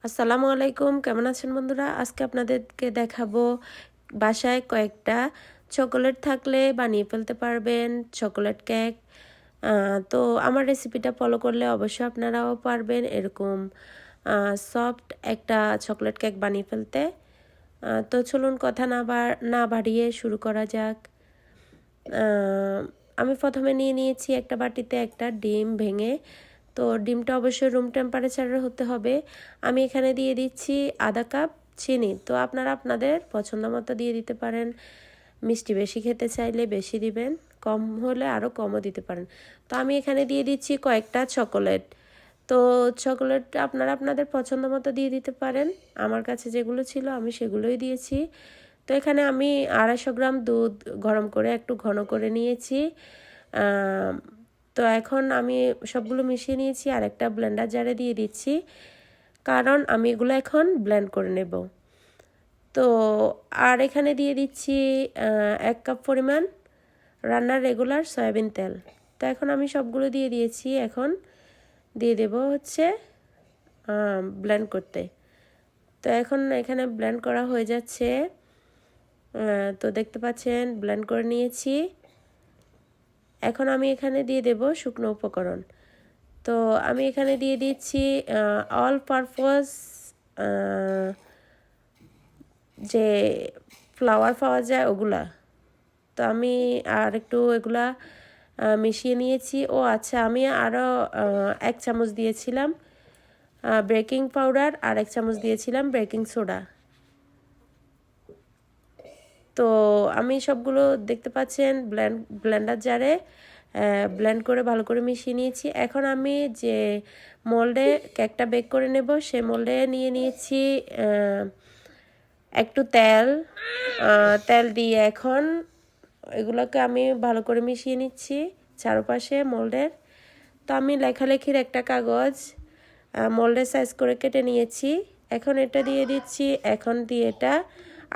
আসসালামু আলাইকুম, কেমন আছেন বন্ধুরা? আজকে আপনাদেরকে দেখাবো বাসায় কয়েকটা চকোলেট থাকলে বানিয়ে ফেলতে পারবেন চকোলেট কেক। তো আমার রেসিপিটা ফলো করলে অবশ্যই আপনারাও পারবেন এরকম সফট একটা চকোলেট কেক বানিয়ে ফেলতে। তো চলুন কথা না বাড়িয়ে শুরু করা যাক। আমি প্রথমে নিয়েছি একটা বাটিতে একটা ডিম ভেঙে। তো ডিমটা অবশ্যই রুম টেম্পারেচারের হতে হবে। আমি এখানে দিয়ে দিচ্ছি আধা কাপ চিনি। তো আপনারা আপনাদের পছন্দ মতো দিয়ে দিতে পারেন। মিষ্টি বেশি খেতে চাইলে বেশি দিবেন, কম হলে আরও কমও দিতে পারেন। তো আমি এখানে দিয়ে দিচ্ছি কয়েকটা চকোলেট। তো চকোলেট আপনারা আপনাদের পছন্দ মতো দিয়ে দিতে পারেন। আমার কাছে যেগুলো ছিল আমি সেগুলোই দিয়েছি। তো এখানে আমি 250 গ্রাম দুধ গরম করে একটু ঘন করে নিয়েছি। তো এখন আমি সবগুলো মিশিয়ে নিয়েছি আর একটা ব্লেন্ডার জারে দিয়ে দিচ্ছি, কারণ আমি এগুলো এখন ব্লেন্ড করে নেব। তো আর এখানে দিয়ে দিচ্ছি 1 কাপ পরিমাণ রান্নার রেগুলার সয়াবিন তেল। তো এখন আমি সবগুলো দিয়ে দিয়েছি। এখন দিয়ে দেব হচ্ছে ব্লেন্ড করতে। তো এখন এখানে ব্লেন্ড করা হয়ে যাচ্ছে। তো দেখতে পাচ্ছেন ব্লেন্ড করে নিয়েছি। এখন আমি এখানে দিয়ে দেব শুকনো উপকরণ। তো আমি এখানে দিয়ে দিচ্ছি অল পারপাস যে ফ্লাওয়ার পাওয়া যায় ওগুলা। তো আমি আর একটু এগুলা মিশিয়ে নিয়েছি। ও আচ্ছা, আমি আরও 1 চামচ দিয়েছিলাম বেকিং পাউডার আর 1 চামচ দিয়েছিলাম বেকিং সোডা। তো আমি সবগুলো দেখতে পাচ্ছেন ব্লেন্ডার জারে ব্লেন্ড করে ভালো করে মিশিয়ে নিয়েছি। এখন আমি যে মোল্ডে কেকটা বেক করে নেব সে মোল্ডে নিয়ে নিয়েছি একটু তেল দিয়ে এখন এগুলোকে আমি ভালো করে মিশিয়ে নিচ্ছি চারপাশে মোল্ডের। তো আমি লেখালেখির একটা কাগজ মোল্ডের সাইজ করে কেটে নিয়েছি। এখন এটা দিয়ে দিচ্ছি। এখন দিয়ে এটা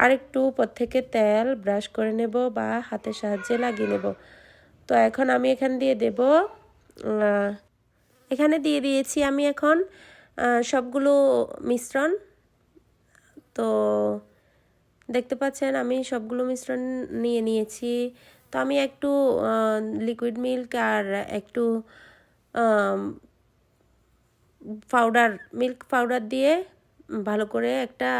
আরেকটু উপর থেকে তেল ব্রাশ করে নেব বা হাতের সাহায্যে লাগিয়ে নেব। তো এখন আমি এখানে দিয়ে দিয়েছি আমি এখন সবগুলো মিশ্রণ। তো দেখতে পাচ্ছেন আমি সবগুলো মিশ্রণ নিয়ে নিয়েছি। তো আমি একটু লিকুইড মিল্ক আর একটু মিল্ক পাউডার দিয়ে ভালো করে একটা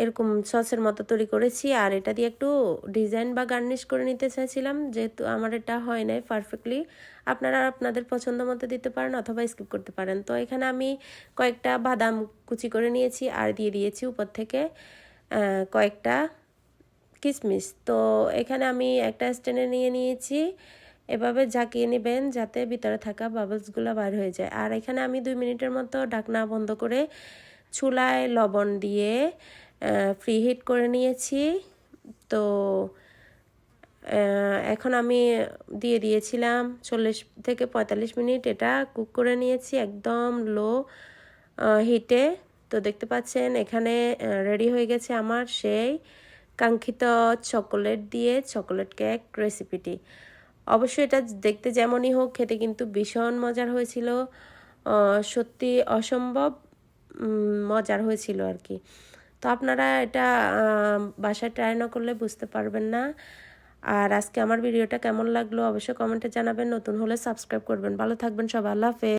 এরকম সসের মতো তৈরি করেছি। আর এটা দিয়ে একটু ডিজাইন বা গার্নিশ করে নিতে চাইছিলাম, যেহেতু আমার এটা হয় নাই পারফেক্টলি। আপনারা আপনাদের পছন্দ মতো দিতে পারেন অথবা স্কিপ করতে পারেন। তো এখানে আমি কয়েকটা বাদাম কুচি করে নিয়েছি আর দিয়ে দিয়েছি উপর থেকে কয়েকটা কিশমিশ। তো এখানে আমি একটা স্ট্যান্ডে নিয়ে নিয়েছি। এভাবে ঝাঁকিয়ে নেবেন যাতে ভিতরে থাকা বাবলসগুলো বার হয়ে যায়। আর এখানে আমি 2 মিনিটের মতো ঢাকনা বন্ধ করে চুলায় লবণ দিয়ে প্রি হিট করে নিয়েছি। তো এখন আমি দিয়ে দিয়েছিলাম 40 থেকে 45 মিনিট এটা কুক করে নিয়েছি একদম লো হিটে। তো দেখতে পাচ্ছেন এখানে রেডি হয়ে গেছে আমার সেই কাঙ্ক্ষিত চকোলেট দিয়ে চকোলেট কেক রেসিপিটি। অবশ্যই এটা দেখতে যেমনই হোক খেতে কিন্তু ভীষণ মজার হয়েছিল। সত্যি অসম্ভব মজার হয়েছিল আর কি। তো আপনারা এটা বাসায় ট্রাই না করলে বুঝতে পারবেন না। আর আজকে আমার ভিডিওটা কেমন লাগলো অবশ্যই কমেন্টে জানাবেন। নতুন হলে সাবস্ক্রাইব করবেন। ভালো থাকবেন সবাই। আল্লাহ হাফেজ।